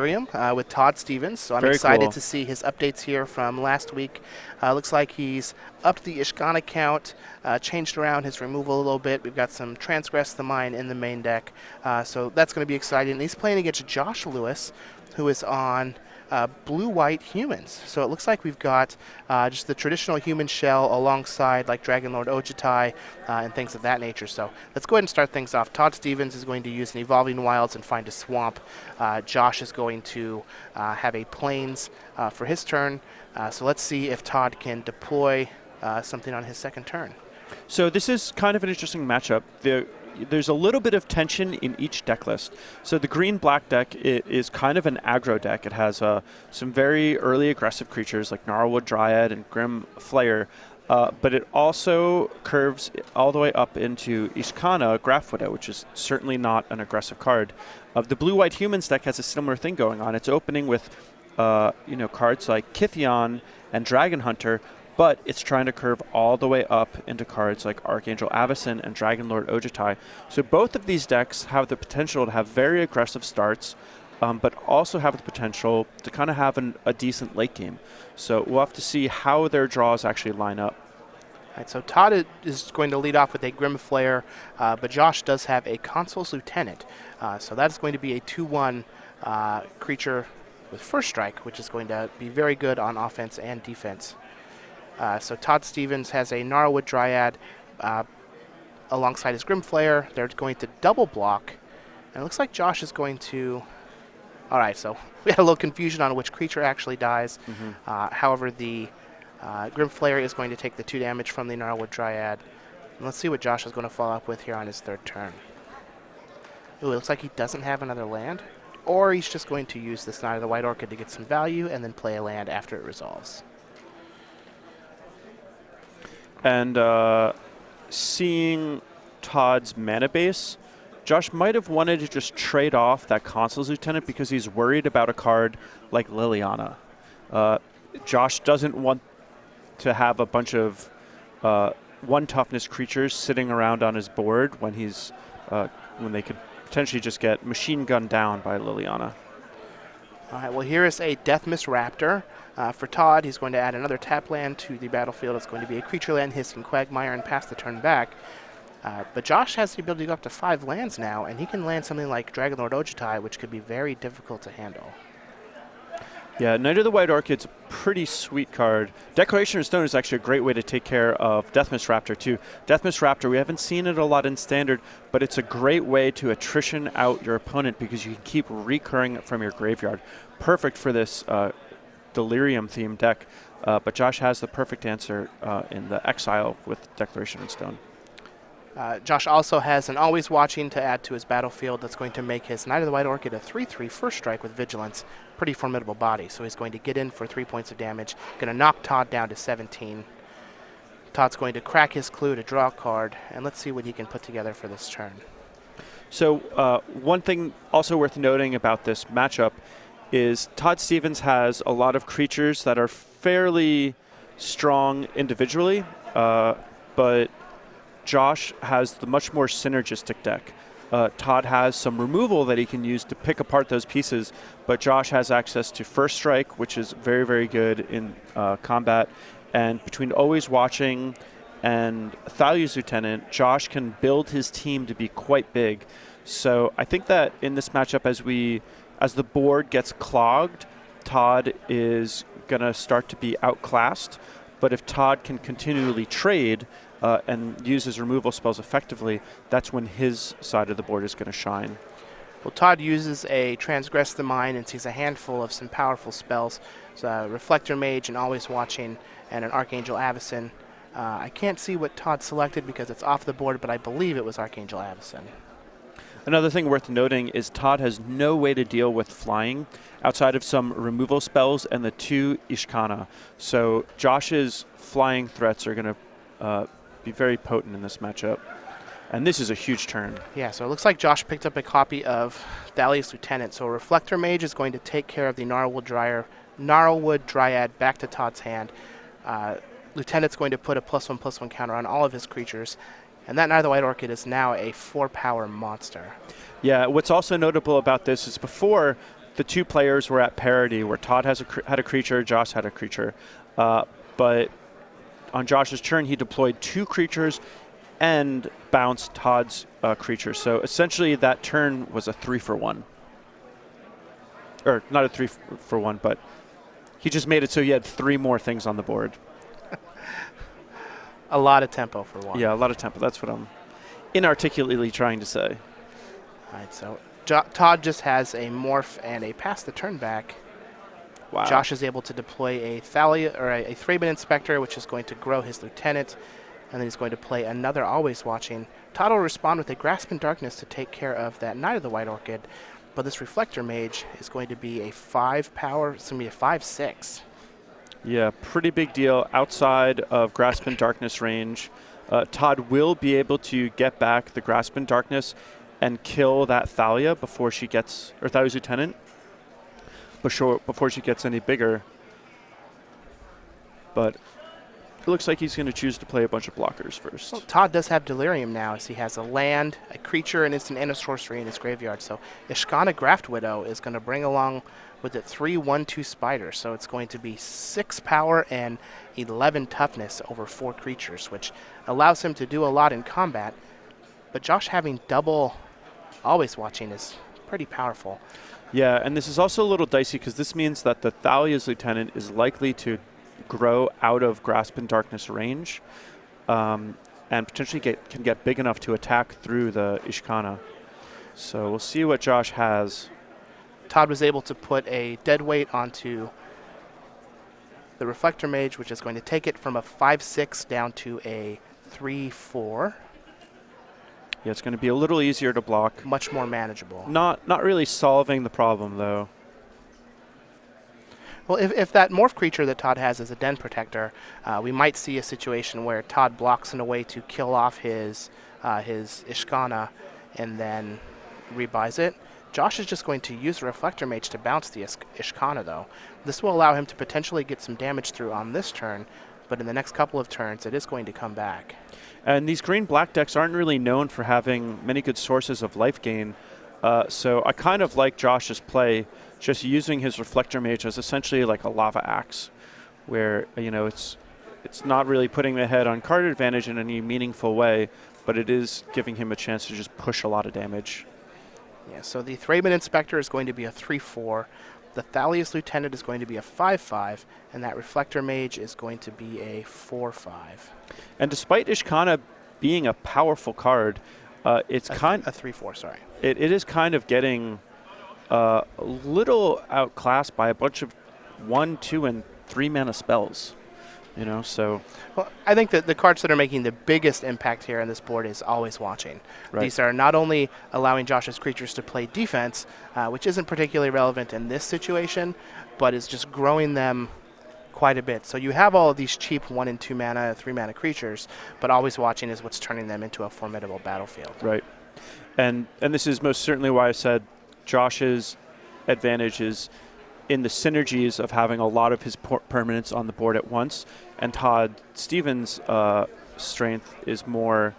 Delirium with Todd Stevens. So I'm Very excited cool. to see his updates here from last week. Looks like he's upped the Ishkana count, changed around his removal a little bit. We've got some Transgress the Mine in the main deck. So that's going to be exciting. And he's playing against Josh Lewis, who is on blue-white humans. So it looks like we've got just the traditional human shell alongside like Dragon Lord Ojitai and things of that nature. So let's go ahead and start things off. Todd Stevens is going to use an Evolving Wilds and find a swamp. Josh is going to have a Plains for his turn. So let's see if Todd can deploy something on his second turn. So this is kind of an interesting matchup. There's a little bit of tension in each deck list. So the green-black deck is kind of an aggro deck. It has some very early aggressive creatures like Gnarlwood Dryad and Grim Flayer, but it also curves all the way up into Ishkana Grafwidow, which is certainly not an aggressive card. The blue-white humans deck has a similar thing going on. It's opening with cards like Kithion and Dragon Hunter, but it's trying to curve all the way up into cards like Archangel Avacyn and Dragon Lord Ojitai. So both of these decks have the potential to have very aggressive starts, but also have the potential to kind of have a decent late game. So we'll have to see how their draws actually line up. All right, so Todd is going to lead off with a Grim Flayer, but Josh does have a Consul's Lieutenant. So that's going to be a 2/1 creature with First Strike, which is going to be very good on offense and defense. So Todd Stevens has a Gnarlwood Dryad alongside his Grim Flayer. They're going to double block. And it looks like Josh is going to... All right, so we had a little confusion on which creature actually dies. However, the Grim Flayer is going to take the 2 damage from the Gnarlwood Dryad. And let's see what Josh is going to follow up with here on his third turn. Ooh, it looks like he doesn't have another land. Or he's just going to use this Knight of the White Orchid to get some value and then play a land after it resolves. And seeing Todd's mana base, Josh might have wanted to just trade off that Consul's Lieutenant because he's worried about a card like Liliana. Josh doesn't want to have a bunch of 1 toughness creatures sitting around on his board when when they could potentially just get machine gunned down by Liliana. All right, well, here is a Deathmist Raptor. For Todd, he's going to add another tap land to the battlefield. It's going to be a creature land, Hissing Quagmire, and pass the turn back. But Josh has the ability to go up to 5 lands now, and he can land something like Dragon Lord Ojitai, which could be very difficult to handle. Yeah, Knight of the White Orchid's a pretty sweet card. Declaration of Stone is actually a great way to take care of Deathmist Raptor, too. Deathmist Raptor, we haven't seen it a lot in Standard, but it's a great way to attrition out your opponent because you can keep recurring it from your graveyard. Perfect for this Delirium-themed deck, but Josh has the perfect answer in the Exile with Declaration of Stone. Josh also has an Always Watching to add to his battlefield that's going to make his Knight of the White Orchid a 3/3 First Strike with Vigilance. Pretty formidable body, so he's going to get in for 3 points of damage. Going to knock Todd down to 17. Todd's going to crack his clue to draw a card, and let's see what he can put together for this turn. So one thing also worth noting about this matchup is Todd Stevens has a lot of creatures that are fairly strong individually, but Josh has the much more synergistic deck. Todd has some removal that he can use to pick apart those pieces, but Josh has access to First Strike, which is very, very good in combat. And between Always Watching and Thalia's Lieutenant, Josh can build his team to be quite big. So I think that in this matchup, as the board gets clogged, Todd is going to start to be outclassed. But if Todd can continually trade and use his removal spells effectively, that's when his side of the board is going to shine. Well, Todd uses a Transgress the Mind and sees a handful of some powerful spells. So, Reflector Mage and Always Watching and an Archangel Avacyn. I can't see what Todd selected because it's off the board, but I believe it was Archangel Avacyn. Another thing worth noting is Todd has no way to deal with flying outside of some removal spells and the 2 Ishkana. So Josh's flying threats are going to be very potent in this matchup. And this is a huge turn. Yeah, so it looks like Josh picked up a copy of Thalia's Lieutenant. So Reflector Mage is going to take care of the Gnarlwood Dryad back to Todd's hand. Lieutenant's going to put a +1/+1 counter on all of his creatures. And that Knight of the White Orchid is now a 4-power monster. Yeah, what's also notable about this is before, the two players were at parity, where Todd had a creature, Josh had a creature. But on Josh's turn, he deployed 2 creatures and bounced Todd's creature. So essentially, that turn was a 3-for-1. Or not a 3-for-1, but he just made it so he had 3 more things on the board. A lot of tempo for one. Yeah, a lot of tempo. That's what I'm inarticulately trying to say. All right, so Todd just has a morph and a pass the turn back. Wow. Josh is able to deploy a Thalia or a Thraben Inspector, which is going to grow his lieutenant, and then he's going to play another Always Watching. Todd will respond with a Grasp in Darkness to take care of that Knight of the White Orchid, but this Reflector Mage is going to be a 5 power. It's going to be a 5/6. Yeah, pretty big deal outside of Grasp in Darkness range. Todd will be able to get back the Grasp in Darkness and kill that Thalia before she gets, or Thalia's lieutenant, before she gets any bigger. But it looks like he's going to choose to play a bunch of blockers first. Well, Todd does have Delirium now, as he has a land, a creature, and instant and a sorcery in his graveyard. So Ishkana Graft Widow is going to bring along with it 3/1/2 spiders. So it's going to be 6 power and 11 toughness over 4 creatures, which allows him to do a lot in combat. But Josh having double Always Watching is pretty powerful. Yeah, and this is also a little dicey because this means that the Thalia's lieutenant is likely to grow out of Grasp in Darkness range, and potentially can get big enough to attack through the Ishkana. So we'll see what Josh has. Todd was able to put a dead weight onto the Reflector Mage, which is going to take it from a 5/6 down to a 3/4. Yeah, it's going to be a little easier to block. Much more manageable. Not really solving the problem, though. Well, if that morph creature that Todd has is a Den Protector, we might see a situation where Todd blocks in a way to kill off his Ishkana and then rebuys it. Josh is just going to use the Reflector Mage to bounce the Ishkana, though. This will allow him to potentially get some damage through on this turn, but in the next couple of turns, it is going to come back. And these green-black decks aren't really known for having many good sources of life gain. So I kind of like Josh's play, just using his Reflector Mage as essentially like a lava axe, where it's not really putting the head on card advantage in any meaningful way, but it is giving him a chance to just push a lot of damage. Yeah, so the Thraben Inspector is going to be a 3/4. The Thalia's Lieutenant is going to be a 5/5, and that Reflector Mage is going to be a 4/5. And despite Ishkana being a powerful card, it's a 3/4. Sorry. It is kind of getting a little outclassed by a bunch of 1, 2, and 3 mana spells. So. Well, I think that the cards that are making the biggest impact here on this board is Always Watching. Right. These are not only allowing Josh's creatures to play defense, which isn't particularly relevant in this situation, but is just growing them quite a bit. So you have all of these cheap 1 and 2 mana, 3 mana creatures, but Always Watching is what's turning them into a formidable battlefield. Right. And this is most certainly why I said Josh's advantage is in the synergies of having a lot of his permanents on the board at once, and Todd Stevens' strength is more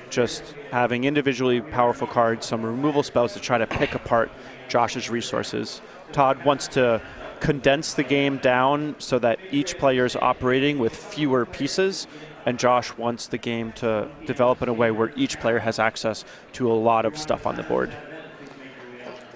just having individually powerful cards, some removal spells to try to pick apart Josh's resources. Todd wants to condense the game down so that each player is operating with fewer pieces, and Josh wants the game to develop in a way where each player has access to a lot of stuff on the board.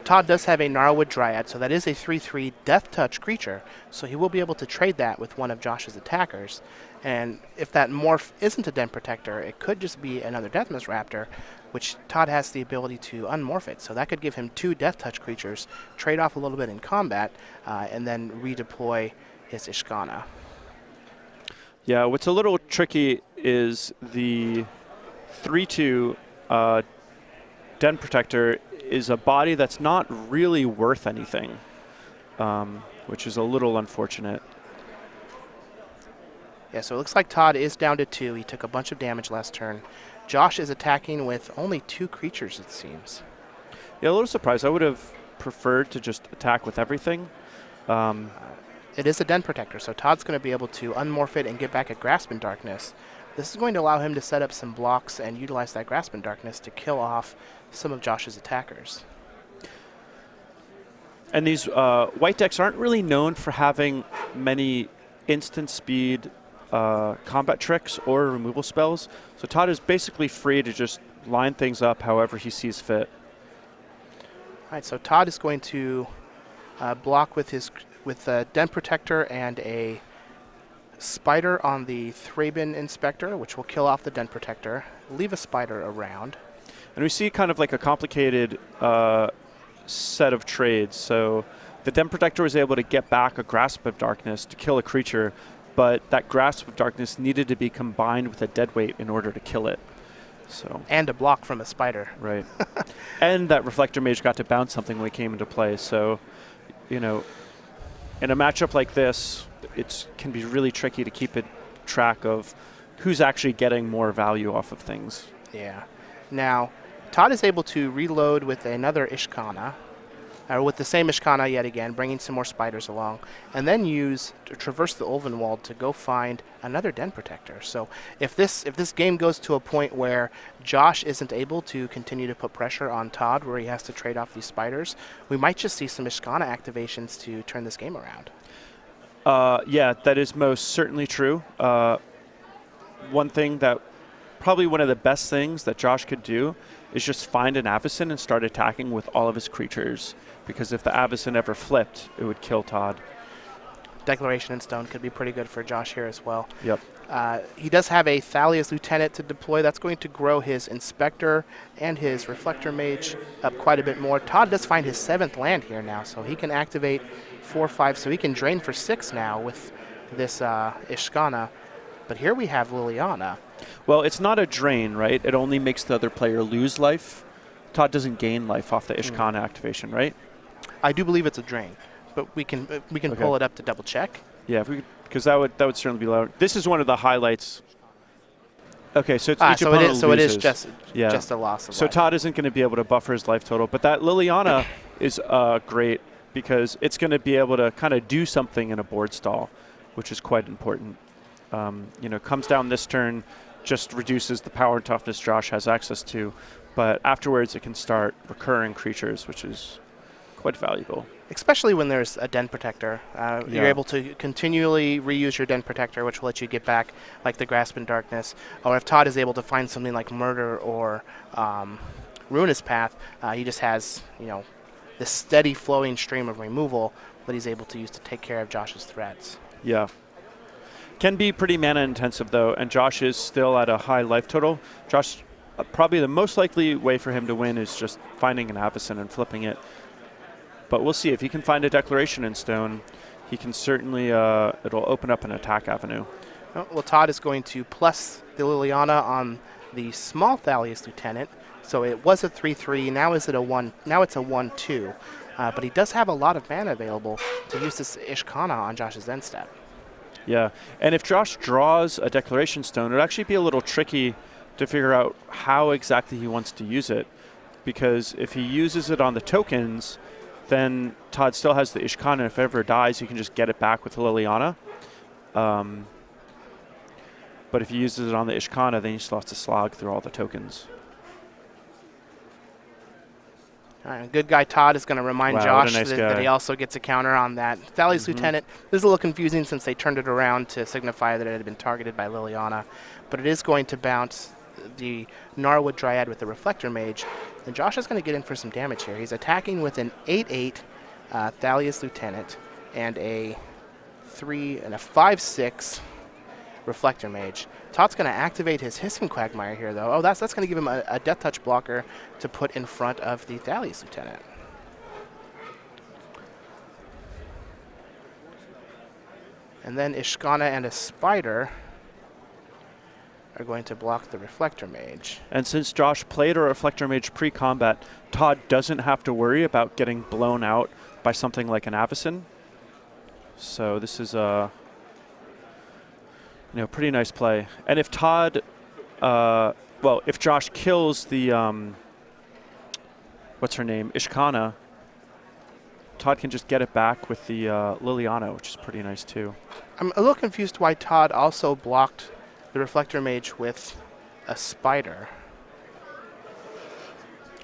Todd does have a Gnarlwood Dryad, so that is a 3/3 Death Touch creature, so he will be able to trade that with one of Josh's attackers. And if that morph isn't a Den Protector, it could just be another Deathmas Raptor, which Todd has the ability to unmorph it. So that could give him 2 Death Touch creatures, trade off a little bit in combat, and then redeploy his Ishkana. Yeah, what's a little tricky is the 3/2 Den Protector is a body that's not really worth anything, which is a little unfortunate. Yeah, so it looks like Todd is down to 2. He took a bunch of damage last turn. Josh is attacking with only 2 creatures, it seems. Yeah, a little surprised. I would have preferred to just attack with everything. It is a Den Protector, so Todd's going to be able to unmorph it and get back a Grasp in Darkness. This is going to allow him to set up some blocks and utilize that Grasp in Darkness to kill off some of Josh's attackers. And these white decks aren't really known for having many instant speed combat tricks or removal spells. So Todd is basically free to just line things up however he sees fit. All right, so Todd is going to block with a Den Protector and a Spider on the Thraben Inspector, which will kill off the Den Protector, leave a Spider around. And we see kind of like a complicated set of trades. So the Den Protector was able to get back a Grasp of Darkness to kill a creature, but that Grasp of Darkness needed to be combined with a Deadweight in order to kill it. So And a block from a Spider. Right. And that Reflector Mage got to bounce something when it came into play. So, you know, in a matchup like this, it can be really tricky to keep track of who's actually getting more value off of things. Yeah. Now, Todd is able to reload with another Ishkana, or with the same Ishkana yet again, bringing some more Spiders along, and then traverse the Ulvenwald to go find another Den Protector. So if this game goes to a point where Josh isn't able to continue to put pressure on Todd, where he has to trade off these Spiders, we might just see some Ishkana activations to turn this game around. Yeah, that is most certainly true. One thing that, probably one of the best things that Josh could do is just find an Avacyn and start attacking with all of his creatures. Because if the Avacyn ever flipped, it would kill Todd. Declaration in Stone could be pretty good for Josh here as well. Yep. He does have a Thalia's Lieutenant to deploy. That's going to grow his Inspector and his Reflector Mage up quite a bit more. Todd does find his 7th land here now, so he can activate 4/5, so he can drain for 6 now with this Ishkana. But here we have Liliana. Well, it's not a drain, right? It only makes the other player lose life. Todd doesn't gain life off the Ishkana activation, right? I do believe it's a drain, but we can pull it up to double check. Yeah, because that would certainly be lower. This is one of the highlights. Okay, so it's each so opponent it is loses. just a loss of So life. Todd isn't going to be able to buffer his life total, but that Liliana is great because it's going to be able to kind of do something in a board stall, which is quite important. Comes down this turn, just reduces the power and toughness Josh has access to, but afterwards it can start recurring creatures, which is quite valuable. Especially when there's a Den Protector. You're able to continually reuse your Den Protector, which will let you get back like the Grasp in Darkness. Or if Todd is able to find something like Murder or Ruinous Path, he just has, this steady flowing stream of removal that he's able to use to take care of Josh's threats. Yeah. Can be pretty mana intensive though, and Josh is still at a high life total. Josh, probably the most likely way for him to win is just finding an Avacyn and flipping it. But we'll see if he can find a Declaration in Stone. He can certainly, it'll open up an attack avenue. Well, Todd is going to plus the Liliana on the small Thalia's Lieutenant. So it was a 3/3. Now is it a 1? Now it's a 1/2. But he does have a lot of mana available to use this Ishkana on Josh's end step. Yeah, and if Josh draws a Declaration Stone, it would actually be a little tricky to figure out how exactly he wants to use it. Because if he uses it on the tokens, then Todd still has the Ishkana. If it ever dies, you can just get it back with Liliana. But if he uses it on the Ishkana, then he still has to slog through all the tokens. All right, good guy Todd is going to remind Josh that he also gets a counter on that Thalia's Lieutenant. This is a little confusing since they turned it around to signify that it had been targeted by Liliana. But it is going to bounce the Gnarlwood Dryad with the Reflector Mage. And Josh is going to get in for some damage here. He's attacking with an 8/8 Thalia's Lieutenant and a 5/6 Reflector Mage. Todd's going to activate his Hissing Quagmire here, though. Oh, that's going to give him a Death Touch blocker to put in front of the Thalia's Lieutenant. And then Ishkana and a Spider are going to block the Reflector Mage. And since Josh played a Reflector Mage pre-combat, Todd doesn't have to worry about getting blown out by something like an Avacyn. So this is a pretty nice play. And if Todd, if Josh kills the, what's her name, Ishkana, Todd can just get it back with the Liliana, which is pretty nice too. I'm a little confused why Todd also blocked the Reflector Mage with a Spider.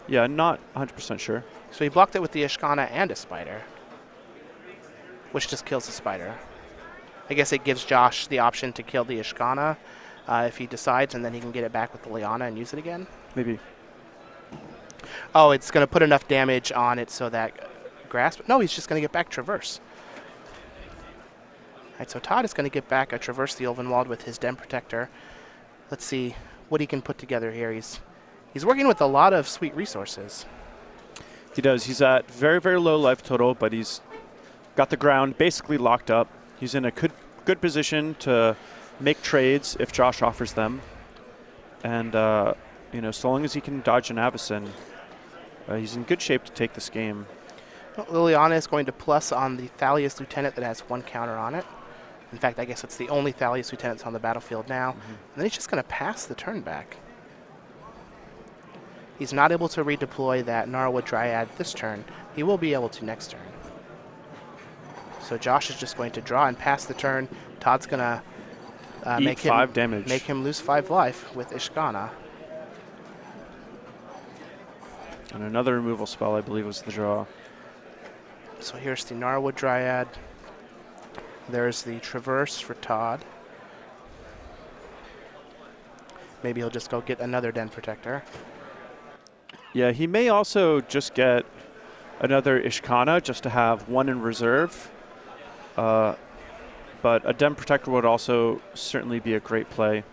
Yeah, not 100% sure. So he blocked it with the Ishkana and a Spider. which just kills the spider. I guess it gives Josh the option to kill the Ishkana if he decides, and then he can get it back with the Liana and use it again. Maybe. Oh, it's going to put enough damage on it so that Grasp... No, he's just going to get back Traverse. All right, so Todd is going to get back a Traverse the Ulvenwald with his Den Protector. Let's see what he can put together here. He's working with a lot of sweet resources. He does. He's at very, very low life total, but he's got the ground basically locked up. He's in a good position to make trades if Josh offers them. And, so long as he can dodge an Avacyn, he's in good shape to take this game. Well, Liliana is going to plus on the Thalia's Lieutenant that has 1 counter on it. In fact, I guess it's the only Thalia's Lieutenant that's on the battlefield now. And then he's just going to pass the turn back. He's not able to redeploy that Gnarlwood Dryad this turn. He will be able to next turn. So Josh is just going to draw and pass the turn. Todd's going to make 5 damage. Make him lose 5 life with Ishkana. And another removal spell, I believe, was the draw. So here's the Gnarlwood Dryad. There's the Traverse for Todd. Maybe he'll just go get another Den Protector. Yeah, he may also just get another Ishkana just to have 1 in reserve. But a Den Protector would also certainly be a great play.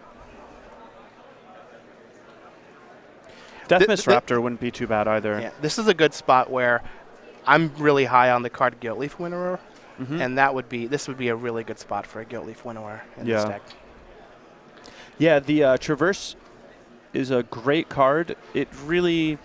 Deathmist Raptor wouldn't be too bad either. Yeah, this is a good spot where I'm really high on the card Guiltleaf Winnower, and this would be a really good spot for a Guiltleaf Winnower in this deck. Yeah, the Traverse is a great card. It really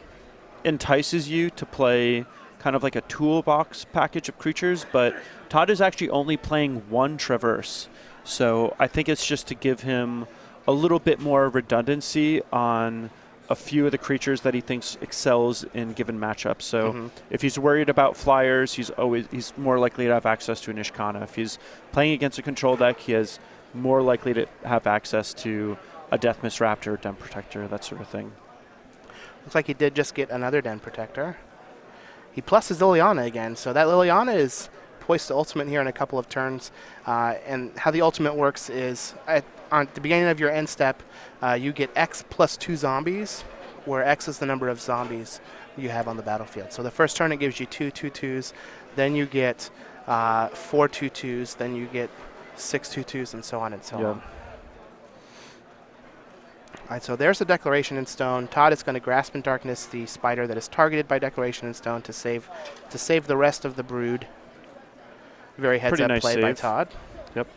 entices you to play kind of like a toolbox package of creatures, but Todd is actually only playing 1 Traverse. So I think it's just to give him a little bit more redundancy on a few of the creatures that he thinks excels in given matchups. So if he's worried about flyers, he's more likely to have access to an Ishkana. If he's playing against a control deck, he is more likely to have access to a Deathmist Raptor, Den Protector, that sort of thing. Looks like he did just get another Den Protector. He pluses Liliana again, so that Liliana is poised to ultimate here in a couple of turns. And how the ultimate works is on the beginning of your end step, you get X plus 2 zombies, where X is the number of zombies you have on the battlefield. So the first turn it gives you 2 2/2s, then you get 4 2/2s, then you get 6 2/2s, and so on and so on. All right, so there's a Declaration in Stone. Todd is going to Grasp in Darkness the spider that is targeted by Declaration in Stone to save the rest of the brood. Very heads-up nice play save by Todd. Yep.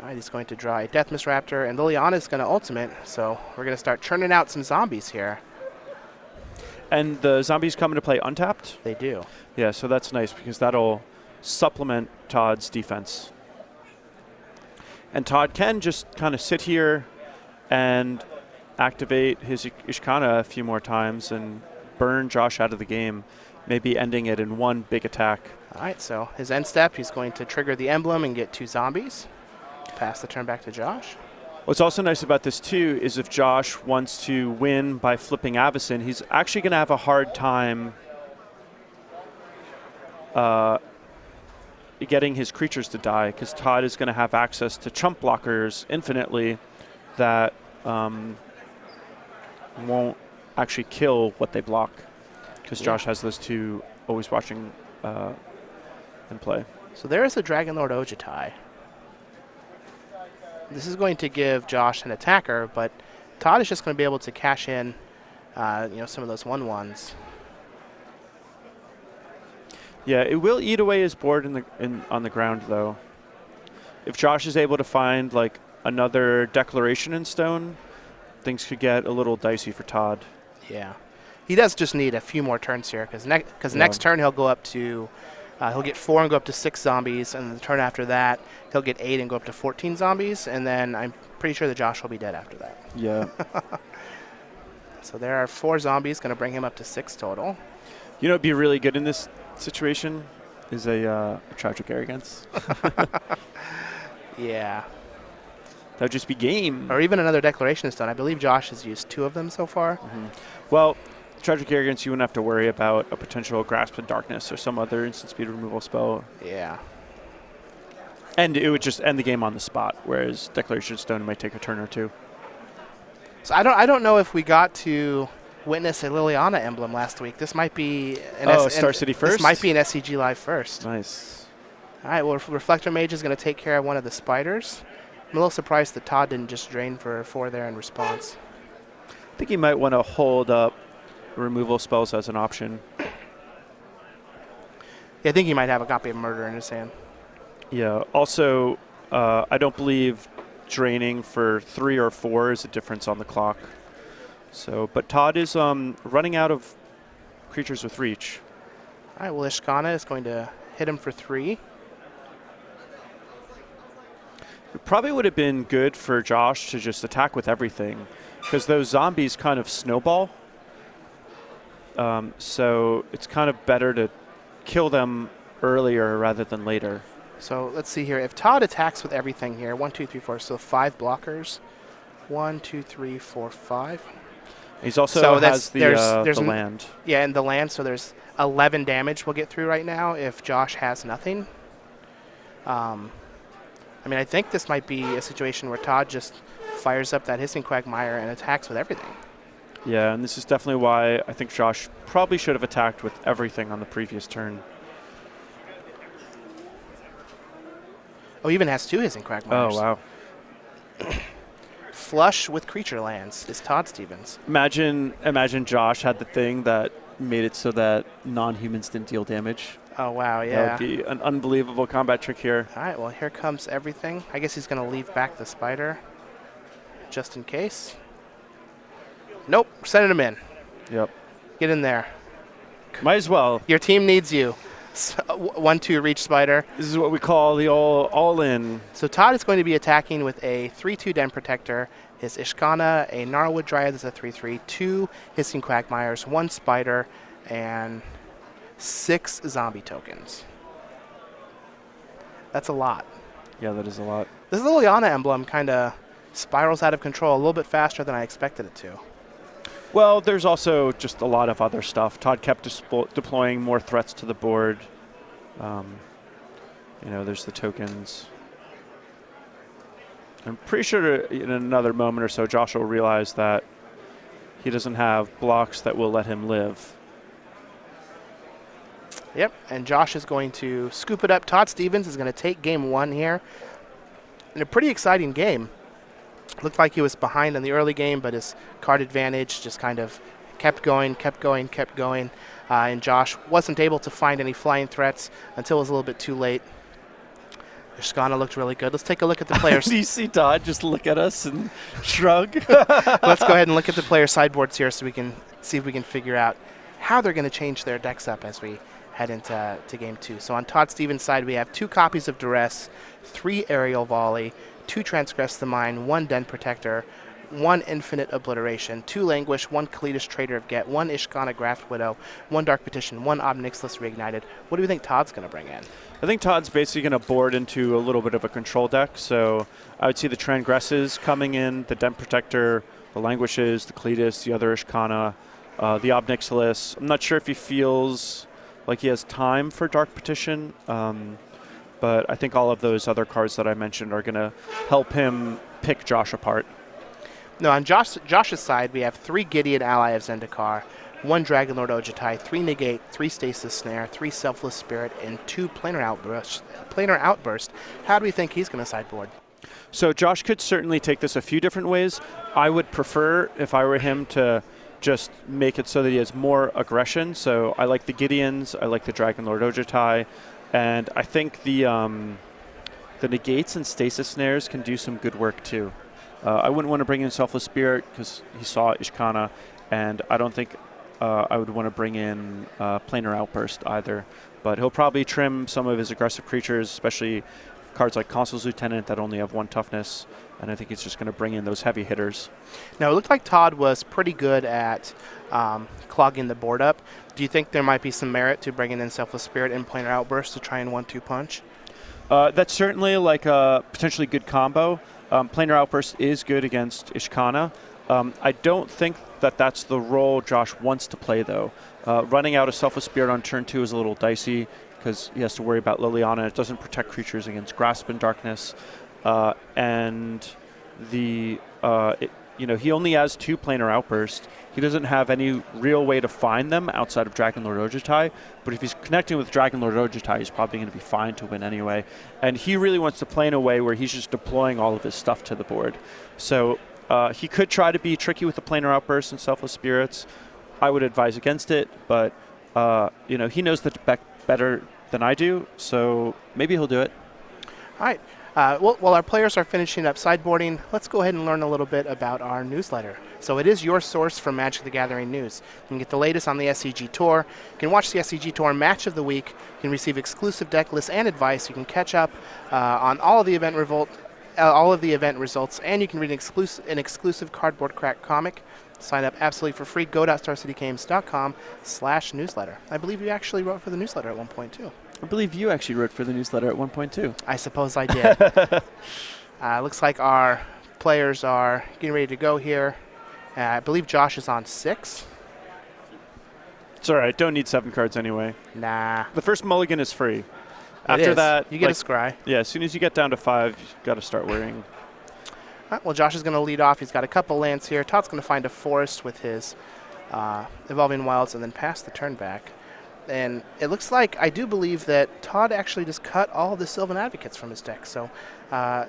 All right, he's going to draw a Deathmist Raptor, and Liliana is going to ultimate, so we're going to start churning out some zombies here. And the zombies come into play untapped? They do. Yeah, so that's nice because that'll supplement Todd's defense. And Todd can just kind of sit here and activate his Ishkana a few more times and burn Josh out of the game, maybe ending it in 1 big attack. All right, so his end step, he's going to trigger the emblem and get 2 zombies. Pass the turn back to Josh. What's also nice about this, too, is if Josh wants to win by flipping Avacyn, he's actually going to have a hard time getting his creatures to die because Todd is going to have access to chump blockers infinitely that won't actually kill what they block because Josh has those 2 always watching in play. So there is a Dragonlord Ojutai. This is going to give Josh an attacker, but Todd is just going to be able to cash in some of those 1/1s. Yeah, it will eat away his board on the ground, though. If Josh is able to find like another Declaration in Stone, things could get a little dicey for Todd. Yeah, he does just need a few more turns here because next turn he'll go up to he'll get 4 and go up to 6 zombies, and the turn after that he'll get 8 and go up to 14 zombies, and then I'm pretty sure that Josh will be dead after that. Yeah. So there are 4 zombies, going to bring him up to 6 total. You know, it'd be really good in this situation is a Tragic Arrogance. Yeah. That would just be game. Or even another Declaration is done. I believe Josh has used 2 of them so far. Well, Tragic Arrogance, you wouldn't have to worry about a potential Grasp of Darkness or some other instant speed removal spell. Yeah. And it would just end the game on the spot, whereas Declaration Stone might take a turn or two. So I don't know if we got to witness a Liliana emblem last week. This might be Star City first? This might be an SCG Live first. Nice. All right, well, Reflector Mage is going to take care of one of the spiders. I'm a little surprised that Todd didn't just drain for 4 there in response. I think he might want to hold up removal spells as an option. Yeah, I think he might have a copy of Murder in his hand. Yeah. Also, I don't believe draining for 3 or 4 is a difference on the clock. So, but Todd is running out of creatures with reach. All right, well, Ishkana is going to hit him for 3. It probably would have been good for Josh to just attack with everything, because those zombies kind of snowball. So it's kind of better to kill them earlier rather than later. So let's see here. If Todd attacks with everything here, 1, 2, 3, 4, so 5 blockers. 1, 2, 3, 4, 5. He's also so has there's the land. Yeah, and the land, so there's 11 damage we'll get through right now if Josh has nothing. I mean, I think this might be a situation where Todd just fires up that Hissing Quagmire and attacks with everything. Yeah, and this is definitely why I think Josh probably should have attacked with everything on the previous turn. Oh, he even has 2 Hissing Quagmires. Oh, wow. Flush with creature lands is Todd Stevens. Imagine Josh had the thing that made it so that non-humans didn't deal damage. Oh, wow, yeah. That would be an unbelievable combat trick here. All right, well, here comes everything. I guess he's going to leave back the spider just in case. Nope, sending him in. Yep. Get in there. Might as well. Your team needs you. 1, 2 reach spider. This is what we call the all-in. So Todd is going to be attacking with a 3/2 Den Protector, his Ishkana, a Gnarlwood Dryad that's a 3/3, 2 Hissing Quagmires, 1 spider, and 6 zombie tokens. That's a lot. Yeah, that is a lot. This Liliana emblem kind of spirals out of control a little bit faster than I expected it to. Well, there's also just a lot of other stuff. Todd kept deploying more threats to the board. There's the tokens. I'm pretty sure in another moment or so, Josh will realize that he doesn't have blocks that will let him live. Yep, and Josh is going to scoop it up. Todd Stevens is going to take game 1 here. In a pretty exciting game. Looked like he was behind in the early game, but his card advantage just kind of kept going. And Josh wasn't able to find any flying threats until it was a little bit too late. Ishkana looked really good. Let's take a look at the players. Do you see Todd just look at us and shrug? Let's go ahead and look at the player sideboards here so we can see if we can figure out how they're going to change their decks up as we head into game 2. So on Todd Stevens' side, we have 2 copies of Duress, 3 Aerial Volley, 2 Transgress the Mind, 1 Den Protector, 1 Infinite Obliteration, 2 Languish, 1 Kalitas Trader of Get, 1 Ishkana Graft Widow, 1 Dark Petition, 1 Ob Nixilis Reignited. What do you think Todd's going to bring in? I think Todd's basically going to board into a little bit of a control deck. So I would see the Transgresses coming in, the Den Protector, the Languishes, the Kalitas, the other Ishkana, the Ob Nixilis. I'm not sure if he feels like he has time for Dark Petition. But I think all of those other cards that I mentioned are going to help him pick Josh apart. No, on Josh's side, we have 3 Gideon Ally of Zendikar, 1 Dragonlord Ojutai, 3 Negate, 3 Stasis Snare, 3 Selfless Spirit, and 2 Planar Outburst. How do we think he's going to sideboard? So Josh could certainly take this a few different ways. I would prefer, if I were him, to just make it so that he has more aggression. So I like the Gideons, I like the Dragonlord Ojutai. And I think the negates and stasis snares can do some good work too. I wouldn't want to bring in Selfless Spirit because he saw Ishkana, and I don't think I would want to bring in Planar Outburst either. But he'll probably trim some of his aggressive creatures, especially cards like Consul's Lieutenant that only have 1 toughness, and I think he's just going to bring in those heavy hitters. Now, it looked like Todd was pretty good at clogging the board up. Do you think there might be some merit to bringing in Selfless Spirit and Planar Outburst to try and 1-2 punch? That's certainly like a potentially good combo. Planar Outburst is good against Ishkana. I don't think that that's the role Josh wants to play, though. Running out a Selfless Spirit on turn 2 is a little dicey because he has to worry about Liliana. It doesn't protect creatures against Grasp and Darkness. And he only has 2 Planar Outburst. He doesn't have any real way to find them outside of Dragonlord Ojutai, but if he's connecting with Dragonlord Ojutai, he's probably going to be fine to win anyway. And he really wants to play in a way where he's just deploying all of his stuff to the board. So he could try to be tricky with the Planar Outburst and Selfless Spirits. I would advise against it, but he knows the deck better than I do, so maybe he'll do it. All right. While our players are finishing up sideboarding, let's go ahead and learn a little bit about our newsletter. So it is your source for Magic the Gathering news. You can get the latest on the SCG Tour. You can watch the SCG Tour Match of the Week. You can receive exclusive deck lists and advice. You can catch up on all of the event results, and you can read an exclusive Cardboard Crack comic. Sign up absolutely for free. go.starcitygames.com/newsletter. I believe you actually wrote for the newsletter at one point, too. I believe you actually wrote for the newsletter at one point, too. I suppose I did. Looks like our players are getting ready to go here. I believe Josh is on 6. It's all right. Don't need 7 cards anyway. Nah. The first mulligan is free. After that, you get a scry. Yeah, as soon as you get down to 5, you've got to start worrying. Well, Josh is going to lead off. He's got a couple lands here. Todd's going to find a forest with his Evolving Wilds and then pass the turn back. And it looks like, I do believe that Todd actually just cut all of the Sylvan Advocates from his deck. So I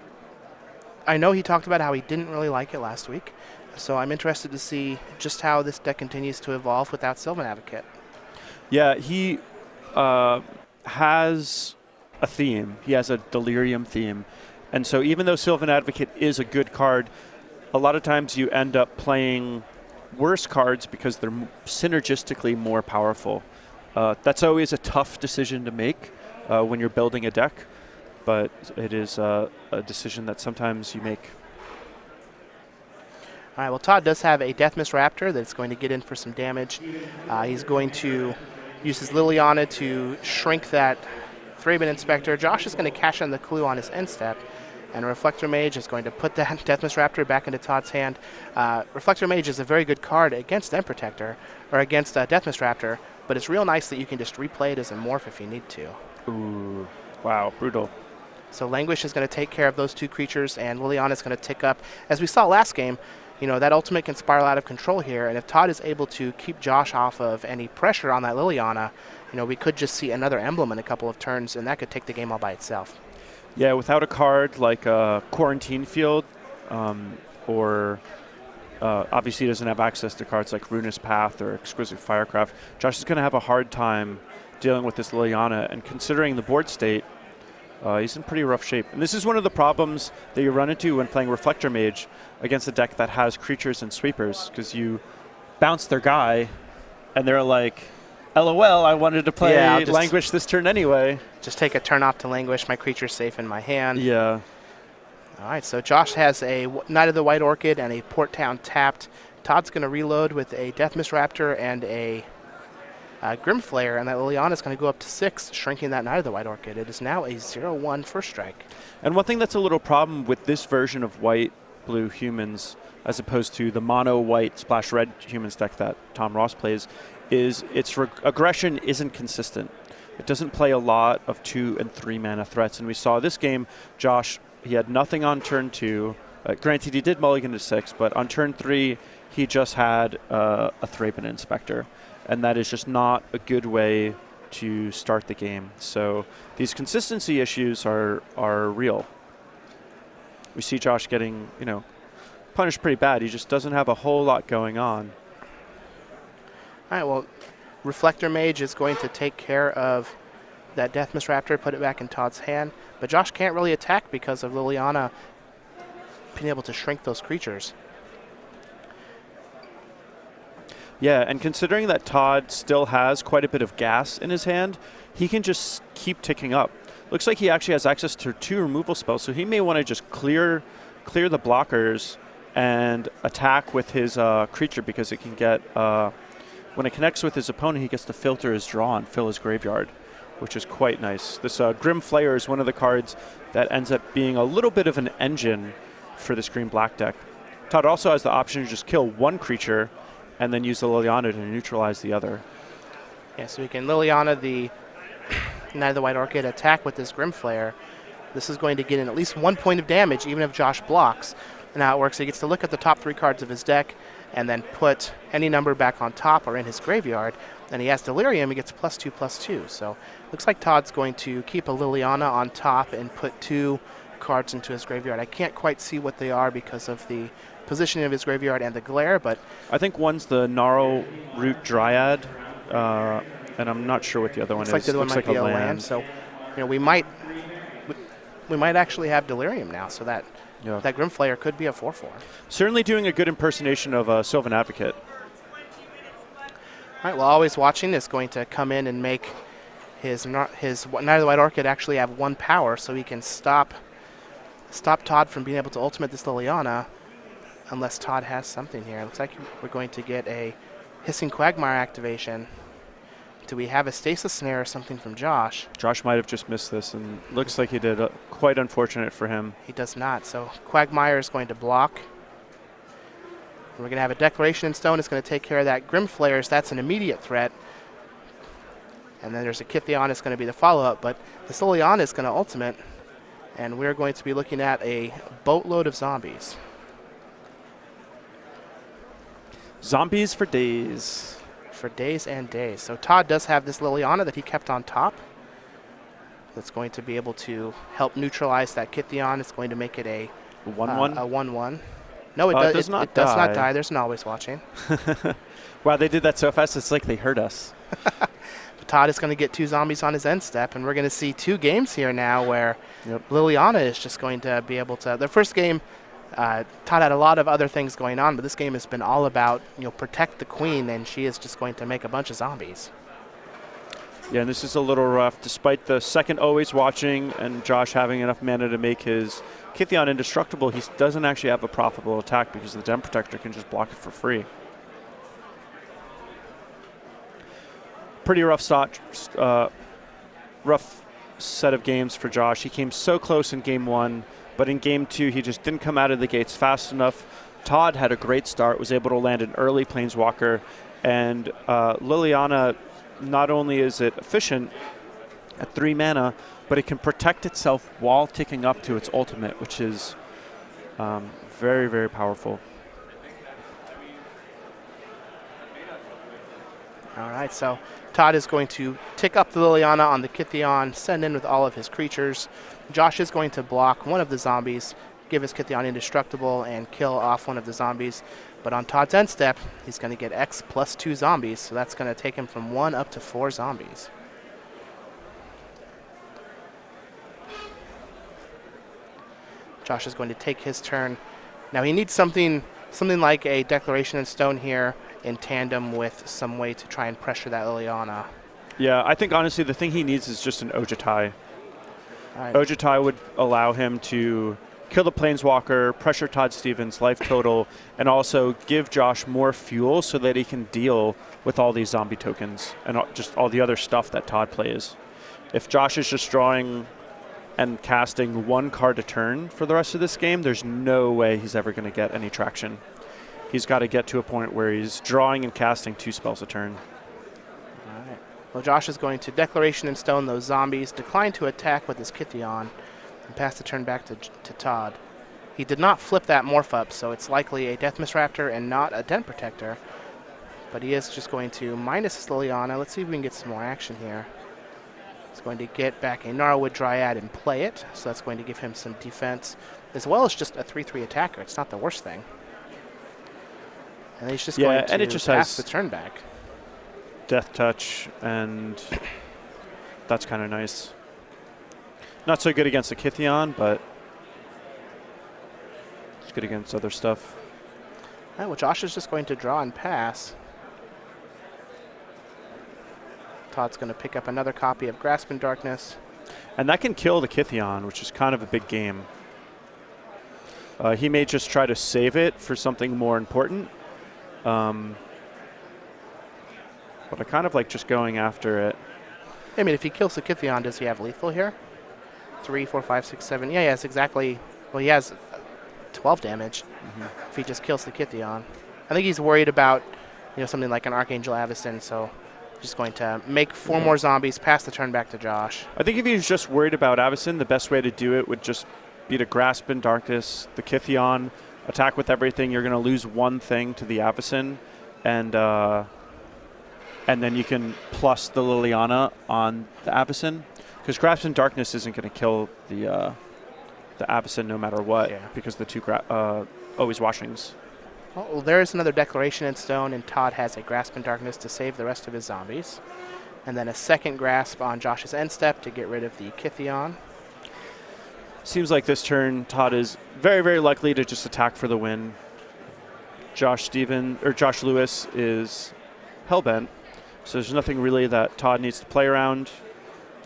know he talked about how he didn't really like it last week. So I'm interested to see just how this deck continues to evolve without Sylvan Advocate. Yeah, he has a theme. He has a Delirium theme. And so even though Sylvan Advocate is a good card, a lot of times you end up playing worse cards because they're synergistically more powerful. That's always a tough decision to make when you're building a deck, but it is a decision that sometimes you make. All right, well, Todd does have a Deathmist Raptor that's going to get in for some damage. He's going to use his Liliana to shrink that Thraben Inspector. Josh is going to cash in the clue on his end step, and Reflector Mage is going to put that Deathmist Raptor back into Todd's hand. Reflector Mage is a very good card against End Protector, or against Deathmist Raptor, but it's real nice that you can just replay it as a morph if you need to. Ooh, wow, brutal. So Languish is going to take care of those 2 creatures, and Liliana is going to tick up. As we saw last game, that ultimate can spiral out of control here, and if Todd is able to keep Josh off of any pressure on that Liliana, we could just see another emblem in a couple of turns, and that could take the game all by itself. Yeah, without a card like Quarantine Field, or obviously he doesn't have access to cards like Ruinous Path or Exquisite Firecraft, Josh is going to have a hard time dealing with this Liliana, and considering the board state, he's in pretty rough shape. And this is one of the problems that you run into when playing Reflector Mage against a deck that has creatures and sweepers, because you bounce their guy, and they're like, LOL, I wanted to play Languish this turn anyway. Just take a turn off to Languish. My creature's safe in my hand. Yeah. All right, so Josh has a Knight of the White Orchid and a Port Town tapped. Todd's going to reload with a Deathmist Raptor and a Grimflayer, and that Liliana's going to go up to 6, shrinking that Knight of the White Orchid. It is now a 0-1 first strike. And one thing that's a little problem with this version of white-blue humans, as opposed to the mono-white splash-red humans deck that Tom Ross plays, is its aggression isn't consistent. It doesn't play a lot of 2 and 3 mana threats. And we saw this game, Josh, he had nothing on turn 2. Granted, he did mulligan to 6, but on turn 3, he just had a Thraben Inspector. And that is just not a good way to start the game. So these consistency issues are real. We see Josh getting, punished pretty bad. He just doesn't have a whole lot going on. All right, well, Reflector Mage is going to take care of that Deathmist Raptor, put it back in Todd's hand. But Josh can't really attack because of Liliana being able to shrink those creatures. Yeah, and considering that Todd still has quite a bit of gas in his hand, he can just keep ticking up. Looks like he actually has access to 2 removal spells, so he may want to just clear the blockers and attack with his creature, because it can get, when it connects with his opponent, he gets to filter his draw and fill his graveyard, which is quite nice. This Grim Flayer is one of the cards that ends up being a little bit of an engine for this green-black deck. Todd also has the option to just kill 1 creature and then use the Liliana to neutralize the other. Yeah, so we can Liliana the Knight of the White Orchid attack with this Grimflare. This is going to get in at least 1 point of damage, even if Josh blocks. And how it works, he gets to look at the top 3 cards of his deck and then put any number back on top or in his graveyard. And he has Delirium, he gets +2/+2. So looks like Todd's going to keep a Liliana on top and put 2 cards into his graveyard. I can't quite see what they are because of the positioning of his graveyard and the glare, but I think one's the Gnarl Root Dryad, and I'm not sure what the other one looks is. like the other one Looks might like be a land. So we might actually have Delirium now, so that that Grimflayer could be a 4/4. Certainly doing a good impersonation of Sylvan Advocate. All right, well, Always Watching is going to come in and make his Knight of the White Orchid actually have 1 power, so he can stop Todd from being able to ultimate this Liliana, unless Todd has something here. It looks like we're going to get a Hissing Quagmire activation. Do we have a Stasis Snare or something from Josh? Josh might have just missed this, and looks like he did. Quite unfortunate for him. He does not, so Quagmire is going to block. We're going to have a Declaration in Stone. It's going to take care of that. Grimflares, that's an immediate threat. And then there's a Kytheon. It's going to be the follow-up. But this Liliana is going to ultimate. And we're going to be looking at a boatload of zombies. Zombies for days. For days and days. So Todd does have this Liliana that he kept on top. That's going to be able to help neutralize that Kytheon. It's going to make it a 1/1? A 1/1. No, it does not. It does not die. There's an Always Watching. Wow, they did that so fast. It's like they heard us. But Todd is going to get 2 zombies on his end step, and we're going to see 2 games here now where Liliana is just going to be able to. The first game, Todd had a lot of other things going on, but this game has been all about protect the queen, and she is just going to make a bunch of zombies. Yeah, and this is a little rough. Despite the second Always Watching and Josh having enough mana to make his Kytheon indestructible, he doesn't actually have a profitable attack because the Den Protector can just block it for free. Pretty rough rough set of games for Josh. He came so close in game 1, but in game 2 he just didn't come out of the gates fast enough. Todd had a great start, was able to land an early Planeswalker, and Liliana, not only is it efficient at 3 mana, but it can protect itself while ticking up to its ultimate, which is very, very powerful. All right, so Todd is going to tick up the Liliana on the Kytheon, send in with all of his creatures. Josh is going to block one of the zombies, give his Kytheon indestructible, and kill off one of the zombies. But on Todd's end step, he's going to get X plus 2 zombies, so that's going to take him from 1 up to 4 zombies. Josh is going to take his turn. Now he needs something like a Declaration in Stone here in tandem with some way to try and pressure that Liliana. Yeah, I think honestly the thing he needs is just an Ojutai. Right. Ojutai would allow him to kill the Planeswalker, pressure Todd Stevens' life total, and also give Josh more fuel so that he can deal with all these zombie tokens and just all the other stuff that Todd plays. If Josh is just drawing and casting 1 card a turn for the rest of this game, there's no way he's ever going to get any traction. He's got to get to a point where he's drawing and casting 2 spells a turn. All right. Well, Josh is going to Declaration in Stone those zombies, decline to attack with his Kytheon, and pass the turn back to Todd. He did not flip that Morph up, so it's likely a Deathmiss Raptor and not a Den Protector. But he is just going to minus his Liliana. Let's see if we can get some more action here. He's going to get back a Gnarlwood Dryad and play it, so that's going to give him some defense, as well as just a 3/3 attacker. It's not the worst thing. And he's just going to pass the turn back. Death Touch, and that's kind of nice. Not so good against the Kytheon, but it's good against other stuff. All right, well, Josh is just going to draw and pass. Todd's going to pick up another copy of Grasp in Darkness. And that can kill the Kytheon, which is kind of a big game. He may just try to save it for something more important. But I kind of like just going after it. I mean, if he kills the Kytheon, does he have lethal here? 3, 4, 5, 6, 7. Yeah, he has exactly. Well, he has 12 damage if he just kills the Kytheon. I think he's worried about something like an Archangel Avacyn. So just going to make 4 more zombies, pass the turn back to Josh. I think if he's just worried about Avacyn, the best way to do it would just be to Grasp in Darkness, the Kytheon, attack with everything. You're going to lose 1 thing to the Avacyn, and then you can plus the Liliana on the Avacyn, because Grasp in Darkness isn't going to kill the Avacyn no matter what, because the 2 always washings. Well, there is another Declaration in Stone, and Todd has a Grasp in Darkness to save the rest of his zombies. And then a second Grasp on Josh's end step to get rid of the Kytheon. Seems like this turn, Todd is very, very likely to just attack for the win. Josh Lewis is hellbent, so there's nothing really that Todd needs to play around.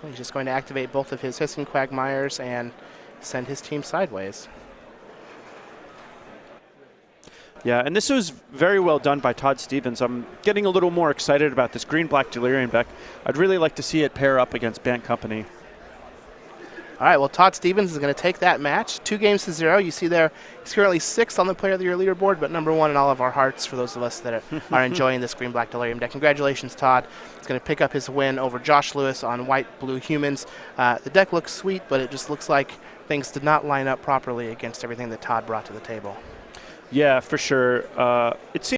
He's just going to activate both of his Hissing Quagmires and send his team sideways. Yeah, and this was very well done by Todd Stevens. I'm getting a little more excited about this green-black Delirium deck. I'd really like to see it pair up against Bant Company. All right, well, Todd Stevens is going to take that match, 2-0. You see there, he's currently 6th on the Player of the Year leaderboard, but number 1 in all of our hearts for those of us that are enjoying this green-black Delirium deck. Congratulations, Todd. He's going to pick up his win over Josh Lewis on white-blue humans. The deck looks sweet, but it just looks like things did not line up properly against everything that Todd brought to the table. Yeah, for sure. It seems